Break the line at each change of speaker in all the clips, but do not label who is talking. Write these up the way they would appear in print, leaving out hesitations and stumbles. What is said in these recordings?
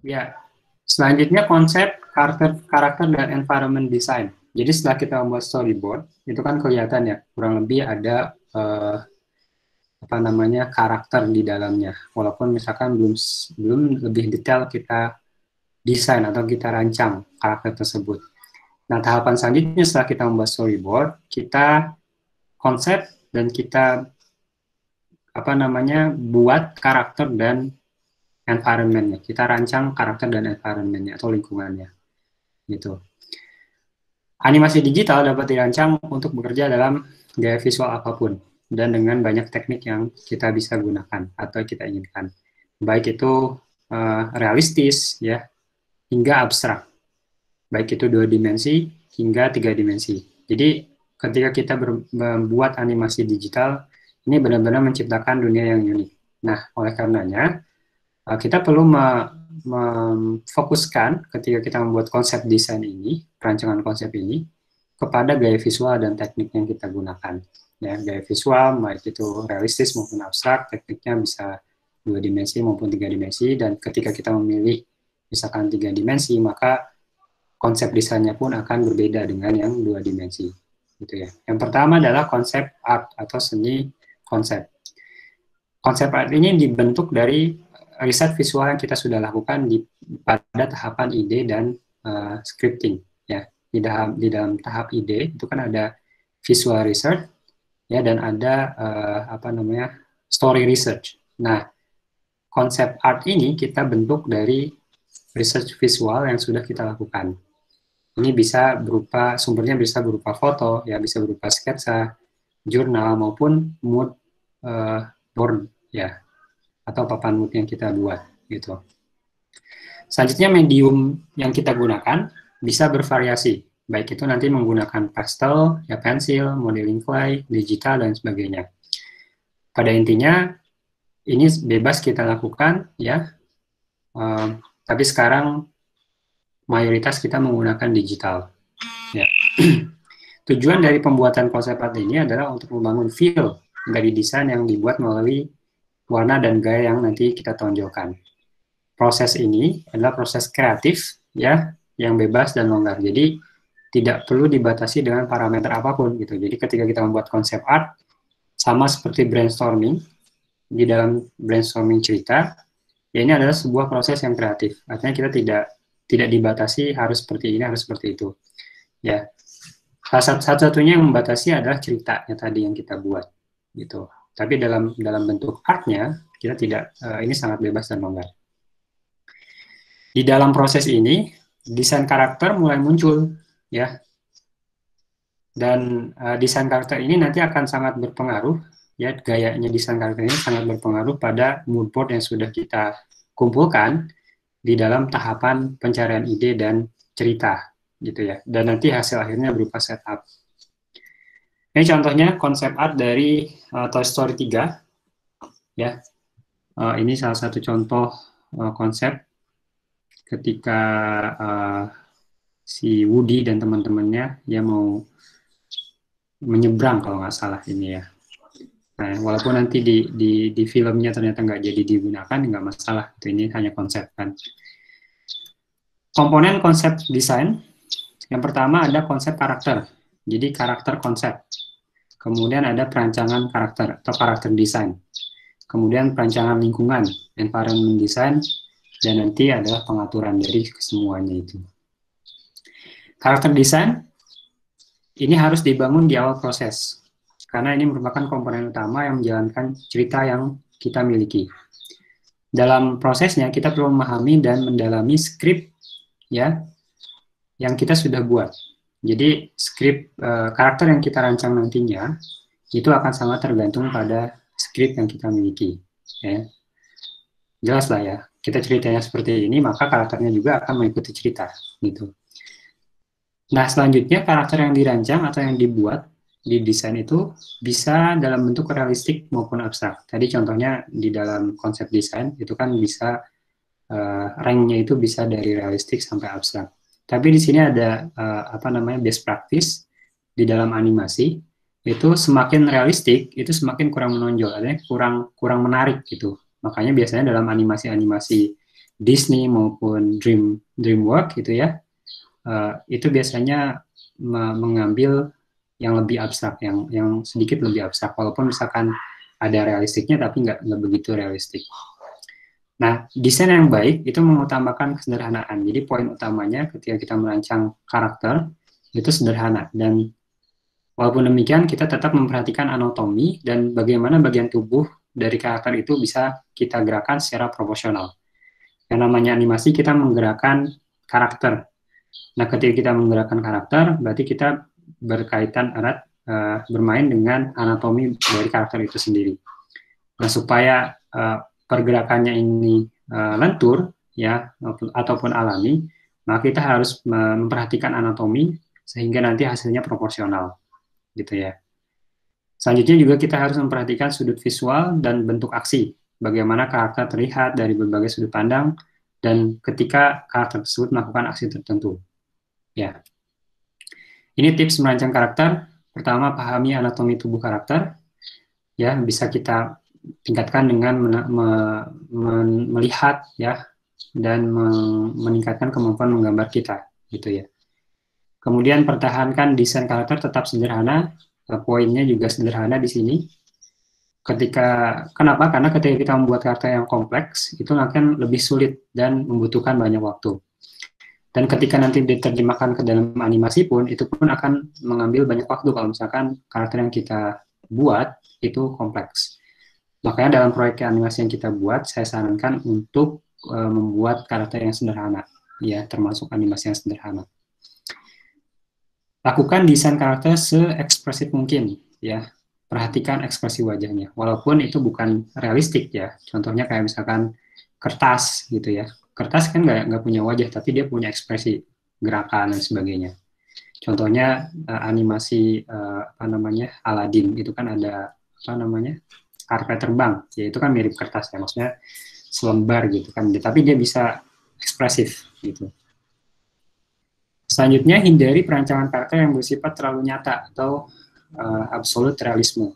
Ya, selanjutnya konsep karakter dan environment design. Jadi setelah kita membuat storyboard, itu kan kelihatan ya, kurang lebih ada apa namanya karakter di dalamnya. Walaupun misalkan belum belum lebih detail kita desain atau kita rancang karakter tersebut. Nah, tahapan selanjutnya setelah kita membuat storyboard, kita konsep dan kita apa namanya buat karakter dan environment-nya. Kita rancang karakter dan environment-nya atau lingkungannya gitu. Animasi digital dapat dirancang untuk bekerja dalam gaya visual apapun dan dengan banyak teknik yang kita bisa gunakan atau kita inginkan. Baik itu realistis ya hingga abstrak. Baik itu 2 dimensi hingga 3 dimensi. Jadi ketika kita membuat animasi digital ini benar-benar menciptakan dunia yang unik. Nah, oleh karenanya kita perlu memfokuskan ketika kita membuat konsep desain ini, perancangan konsep ini, kepada gaya visual dan teknik yang kita gunakan. Ya, gaya visual, baik itu realistis maupun abstrak, tekniknya bisa 2 dimensi maupun 3 dimensi, dan ketika kita memilih misalkan 3 dimensi, maka konsep desainnya pun akan berbeda dengan yang 2 dimensi. Gitu ya. Yang pertama adalah konsep art atau seni konsep. Konsep art ini dibentuk dari riset visual yang kita sudah lakukan pada tahapan ide dan scripting. Ya, di dalam tahap ide itu kan ada visual research ya dan ada apa namanya story research. Nah, konsep art ini kita bentuk dari research visual yang sudah kita lakukan. Ini bisa berupa sumbernya bisa berupa foto, ya bisa berupa sketsa, jurnal maupun mood board ya atau papan mood yang kita buat gitu. Selanjutnya medium yang kita gunakan bisa bervariasi, baik itu nanti menggunakan pastel, ya pensil, modeling clay, digital dan sebagainya. Pada intinya ini bebas kita lakukan ya, tapi sekarang mayoritas kita menggunakan digital. Ya. Tujuan dari pembuatan konsep art ini adalah untuk membangun feel dari desain yang dibuat melalui warna dan gaya yang nanti kita tonjolkan. Proses ini adalah proses kreatif ya, yang bebas dan longgar. Jadi tidak perlu dibatasi dengan parameter apapun gitu. Jadi ketika kita membuat konsep art sama seperti brainstorming, di dalam brainstorming cerita, ya ini adalah sebuah proses yang kreatif. Artinya kita tidak dibatasi harus seperti ini, harus seperti itu. Ya, satu-satunya yang membatasi adalah ceritanya tadi yang kita buat, gitu. Tapi dalam bentuk artnya kita tidak, ini sangat bebas dan longgar. Di dalam proses ini desain karakter mulai muncul, ya. Dan desain karakter ini nanti akan sangat berpengaruh, ya gayanya desain karakter ini sangat berpengaruh pada mood board yang sudah kita kumpulkan di dalam tahapan pencarian ide dan cerita gitu ya. Dan nanti hasil akhirnya berupa setup. Ini contohnya konsep art dari Toy Story 3 ya. Ini salah satu contoh konsep ketika si Woody dan teman-temannya ya mau menyeberang kalau nggak salah ini ya. Nah, walaupun nanti di filmnya ternyata nggak jadi digunakan, nggak masalah. Ini hanya konsep kan. Komponen konsep desain, yang pertama ada konsep karakter. Jadi karakter konsep. Kemudian ada perancangan karakter atau karakter desain. Kemudian perancangan lingkungan, environment design, dan nanti adalah pengaturan dari kesemuanya itu. Karakter desain ini harus dibangun di awal proses. Karena ini merupakan komponen utama yang menjalankan cerita yang kita miliki. Dalam prosesnya kita perlu memahami dan mendalami skrip ya yang kita sudah buat. Jadi skrip karakter yang kita rancang nantinya itu akan sangat tergantung pada skrip yang kita miliki. Ya. Jelas lah ya, kita ceritanya seperti ini maka karakternya juga akan mengikuti cerita gitu. Nah selanjutnya karakter yang dirancang atau yang dibuat di desain itu bisa dalam bentuk realistik maupun abstrak. Tadi contohnya di dalam konsep desain itu kan bisa ranknya itu bisa dari realistik sampai abstrak. Tapi di sini ada apa namanya best practice di dalam animasi itu semakin realistik itu semakin kurang menonjol, artinya kurang menarik gitu. Makanya biasanya dalam animasi-animasi Disney maupun DreamWorks gitu ya, itu biasanya mengambil yang lebih abstrak, yang sedikit lebih abstrak, walaupun misalkan ada realistiknya tapi nggak begitu realistik. Nah, desain yang baik itu mengutamakan kesederhanaan. Jadi poin utamanya ketika kita merancang karakter itu sederhana, dan walaupun demikian kita tetap memperhatikan anatomi dan bagaimana bagian tubuh dari karakter itu bisa kita gerakan secara proporsional. Yang namanya animasi, kita menggerakkan karakter. Nah, ketika kita menggerakkan karakter, berarti kita berkaitan erat bermain dengan anatomi dari karakter itu sendiri. Nah, supaya pergerakannya ini lentur ya ataupun alami, maka kita harus memperhatikan anatomi sehingga nanti hasilnya proporsional, gitu ya. Selanjutnya juga kita harus memperhatikan sudut visual dan bentuk aksi, bagaimana karakter terlihat dari berbagai sudut pandang dan ketika karakter tersebut melakukan aksi tertentu. Ya, ini tips merancang karakter. Pertama, pahami anatomi tubuh karakter. Ya, bisa kita tingkatkan dengan melihat ya dan meningkatkan kemampuan menggambar kita, gitu ya. Kemudian pertahankan desain karakter tetap sederhana. Poinnya juga sederhana di sini. Kenapa? Karena ketika kita membuat karakter yang kompleks, itu akan lebih sulit dan membutuhkan banyak waktu. Dan ketika nanti diterjemahkan ke dalam animasi pun, itu pun akan mengambil banyak waktu kalau misalkan karakter yang kita buat itu kompleks. Makanya dalam proyek animasi yang kita buat, saya sarankan untuk membuat karakter yang sederhana, ya, termasuk animasi yang sederhana. Lakukan desain karakter se-ekspresif mungkin, ya. Perhatikan ekspresi wajahnya, walaupun itu bukan realistik ya. Contohnya kayak misalkan kertas gitu ya. Kertas kan nggak punya wajah, tapi dia punya ekspresi, gerakan dan sebagainya. Contohnya animasi apa namanya Aladdin itu kan ada apa namanya karpet terbang, ya itu kan mirip kertas ya, maksudnya selembar gitu kan, tapi dia bisa ekspresif gitu. Selanjutnya, hindari perancangan karakter yang bersifat terlalu nyata atau absolute realisme,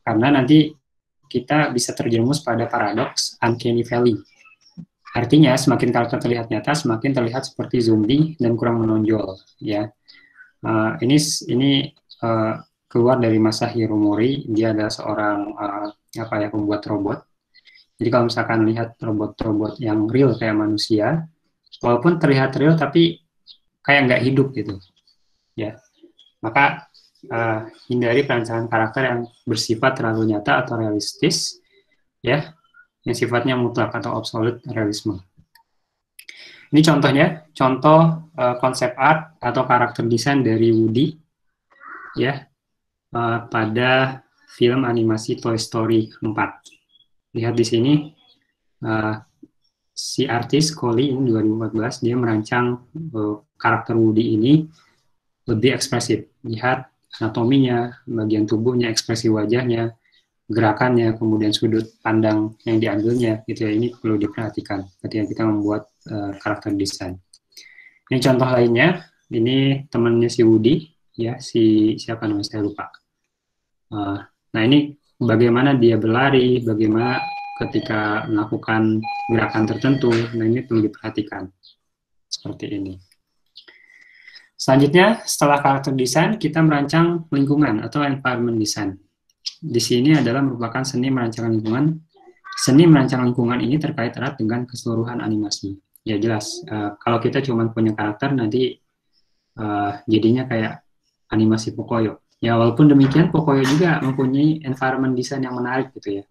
karena nanti kita bisa terjerumus pada paradoks uncanny valley. Artinya, semakin karakter terlihat nyata, semakin terlihat seperti zombie dan kurang menonjol. Ya, ini keluar dari Masahiro Mori. Dia adalah seorang pembuat robot. Jadi kalau misalkan lihat robot-robot yang real kayak manusia, walaupun terlihat real tapi kayak nggak hidup gitu, ya. Maka hindari perancangan karakter yang bersifat terlalu nyata atau realistis, ya, yang sifatnya mutlak atau absolute realisme. Ini contohnya, contoh konsep art atau karakter desain dari Woody, ya, pada film animasi Toy Story 4. Lihat di sini, si artis Collie ini 2014, dia merancang karakter Woody ini lebih ekspresif. Lihat anatominya, bagian tubuhnya, ekspresi wajahnya, gerakannya, kemudian sudut pandang yang diambilnya, gitu ya. Ini perlu diperhatikan ketika kita membuat karakter desain. Ini contoh lainnya, ini temannya si Woody, ya, siapa namanya saya lupa. Nah, ini bagaimana dia berlari, bagaimana ketika melakukan gerakan tertentu. Nah, ini perlu diperhatikan seperti ini. Selanjutnya, setelah karakter desain, kita merancang lingkungan atau environment design. Di sini adalah merupakan seni merancang lingkungan. Seni merancang lingkungan ini terkait erat dengan keseluruhan animasi. Ya jelas, kalau kita cuma punya karakter, nanti jadinya kayak animasi Pocoyo. Ya walaupun demikian, Pocoyo juga mempunyai environment design yang menarik gitu ya.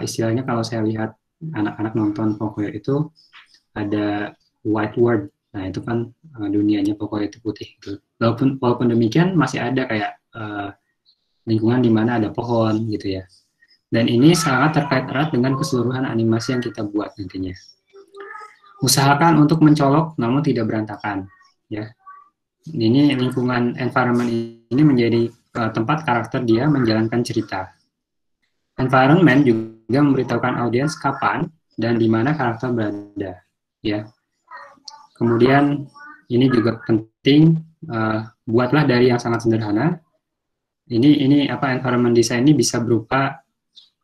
Istilahnya kalau saya lihat anak-anak nonton Pocoyo itu ada white world. Nah itu kan dunianya Pocoyo itu putih. Gitu. Walaupun demikian masih ada kayak lingkungan di mana ada pohon gitu ya. Dan ini sangat terkait erat dengan keseluruhan animasi yang kita buat nantinya. Usahakan untuk mencolok namun tidak berantakan. Ya, ini lingkungan environment ini menjadi tempat karakter dia menjalankan cerita. Environment juga memberitahukan audiens kapan dan di mana karakter berada. Ya. Kemudian ini juga penting, buatlah dari yang sangat sederhana. Ini environment design ini bisa berupa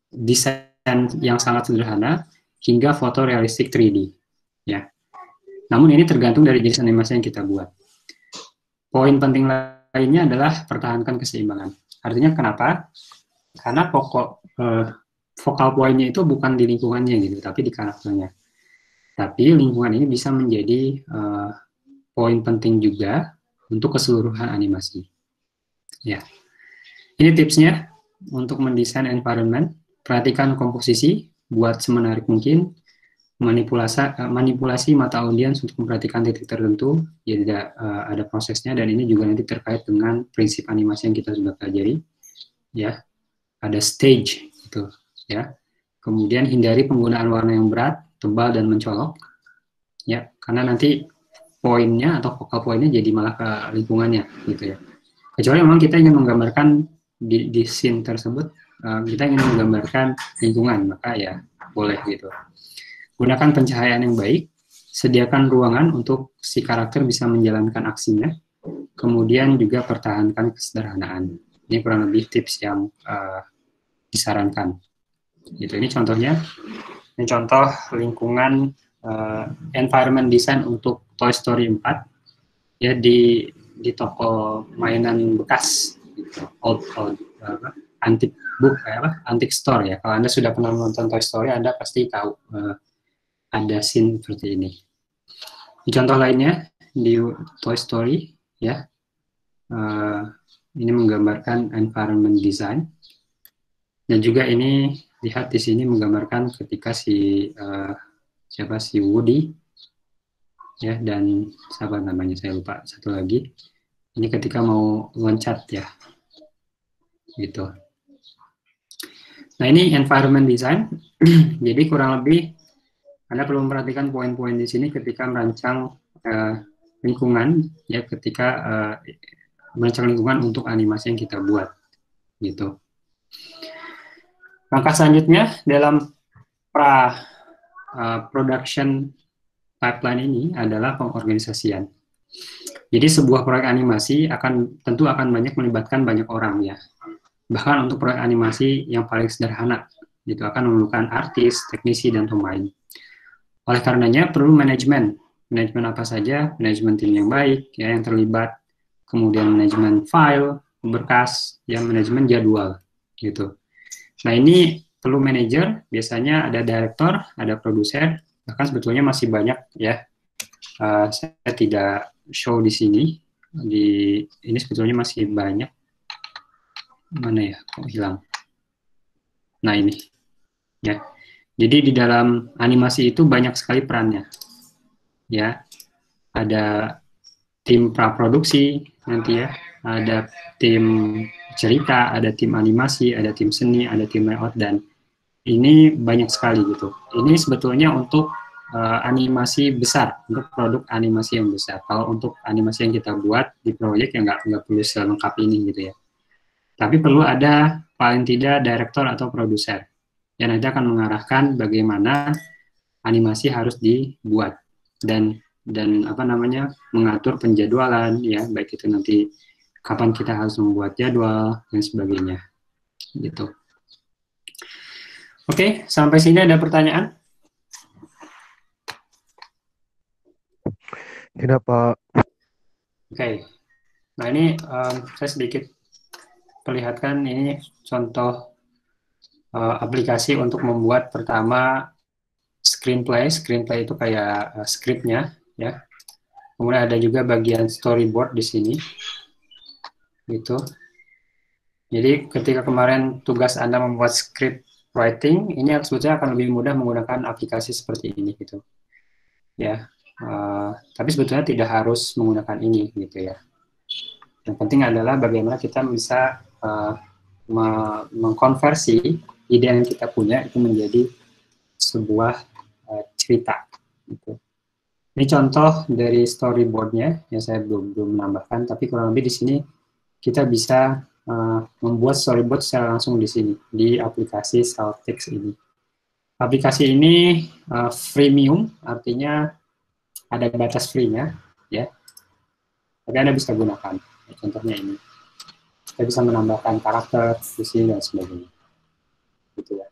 desain yang sangat sederhana hingga foto realistik 3D. ya. Namun ini tergantung dari jenis animasi yang kita buat. Poin penting lainnya adalah pertahankan keseimbangan. Artinya kenapa? Karena vokal poinnya itu bukan di lingkungannya gitu, tapi di karakternya. Tapi lingkungan ini bisa menjadi poin penting juga untuk keseluruhan animasi. Ya, ini tipsnya untuk mendesain environment. Perhatikan komposisi, buat semenarik mungkin, manipulasi mata audiens untuk memperhatikan titik tertentu, jadi ada prosesnya, dan ini juga nanti terkait dengan prinsip animasi yang kita sudah pelajari, ya. Ada stage, gitu, ya. Kemudian hindari penggunaan warna yang berat, tebal dan mencolok, ya, karena nanti poinnya atau vokal poinnya jadi malah ke lingkungannya, gitu ya. Kecuali memang kita ingin menggambarkan di scene tersebut, kita ingin menggambarkan lingkungan, maka ya boleh gitu. Gunakan pencahayaan yang baik, sediakan ruangan untuk si karakter bisa menjalankan aksinya, kemudian juga pertahankan kesederhanaan. Ini kurang lebih tips yang disarankan. Gitu. Ini contohnya, ini contoh lingkungan environment design untuk Toy Story 4 ya di toko mainan bekas, gitu. old antique book, antique store ya. Kalau Anda sudah pernah nonton Toy Story, Anda pasti tahu ada scene seperti ini. Di contoh lainnya di Toy Story ya, ini menggambarkan environment design, dan juga ini lihat di sini menggambarkan ketika si Woody ya, dan siapa namanya saya lupa satu lagi, ini ketika mau loncat ya, gitu. Nah ini environment design. Jadi kurang lebih Anda perlu memperhatikan poin-poin di sini ketika merancang lingkungan ya, ketika merancang lingkungan untuk animasi yang kita buat, gitu. Langkah selanjutnya dalam production pipeline ini adalah pengorganisasian. Jadi sebuah proyek animasi tentu akan banyak melibatkan banyak orang ya. Bahkan untuk proyek animasi yang paling sederhana, itu akan memerlukan artis, teknisi, dan pemain. Oleh karenanya perlu manajemen apa saja, manajemen tim yang baik ya yang terlibat, kemudian manajemen file, berkas, ya manajemen jadwal gitu. Nah ini perlu manajer, biasanya ada direktur, ada produser, bahkan sebetulnya masih banyak ya. Saya tidak show di sini, ini sebetulnya masih banyak. Mana ya, kok hilang? Nah ini ya. Jadi di dalam animasi itu banyak sekali perannya. Ya, ada tim praproduksi nanti ya, ada tim cerita, ada tim animasi, ada tim seni, ada tim layout, dan ini banyak sekali gitu. Ini sebetulnya untuk animasi besar, untuk produk animasi yang besar. Kalau untuk animasi yang kita buat di proyek ya nggak perlu selengkap ini gitu ya. Tapi perlu ada paling tidak direktur atau produser yang nanti akan mengarahkan bagaimana animasi harus dibuat dan mengatur penjadwalan ya, baik itu nanti kapan kita harus membuat jadwal dan sebagainya gitu. Oke, sampai sini ada pertanyaan?
Tidak, Pak.
Oke. Nah ini saya sedikit perlihatkan ini contoh aplikasi untuk membuat pertama screenplay. Screenplay itu kayak skripnya ya. Kemudian ada juga bagian storyboard di sini. Gitu. Jadi ketika kemarin tugas Anda membuat script writing, ini sebetulnya akan lebih mudah menggunakan aplikasi seperti ini gitu. Ya. Tapi sebetulnya tidak harus menggunakan ini gitu ya. Yang penting adalah bagaimana kita bisa mengkonversi ide yang kita punya itu menjadi sebuah cerita. Gitu. Ini contoh dari storyboardnya yang saya belum menambahkan, tapi kurang lebih di sini kita bisa membuat storyboard secara langsung di sini di aplikasi Saltix ini. Aplikasi ini freemium, artinya ada batas free-nya, ya. Tapi Anda bisa gunakan. Contohnya ini. Kita bisa menambahkan karakter, visi, dan sebagainya. Gitu ya.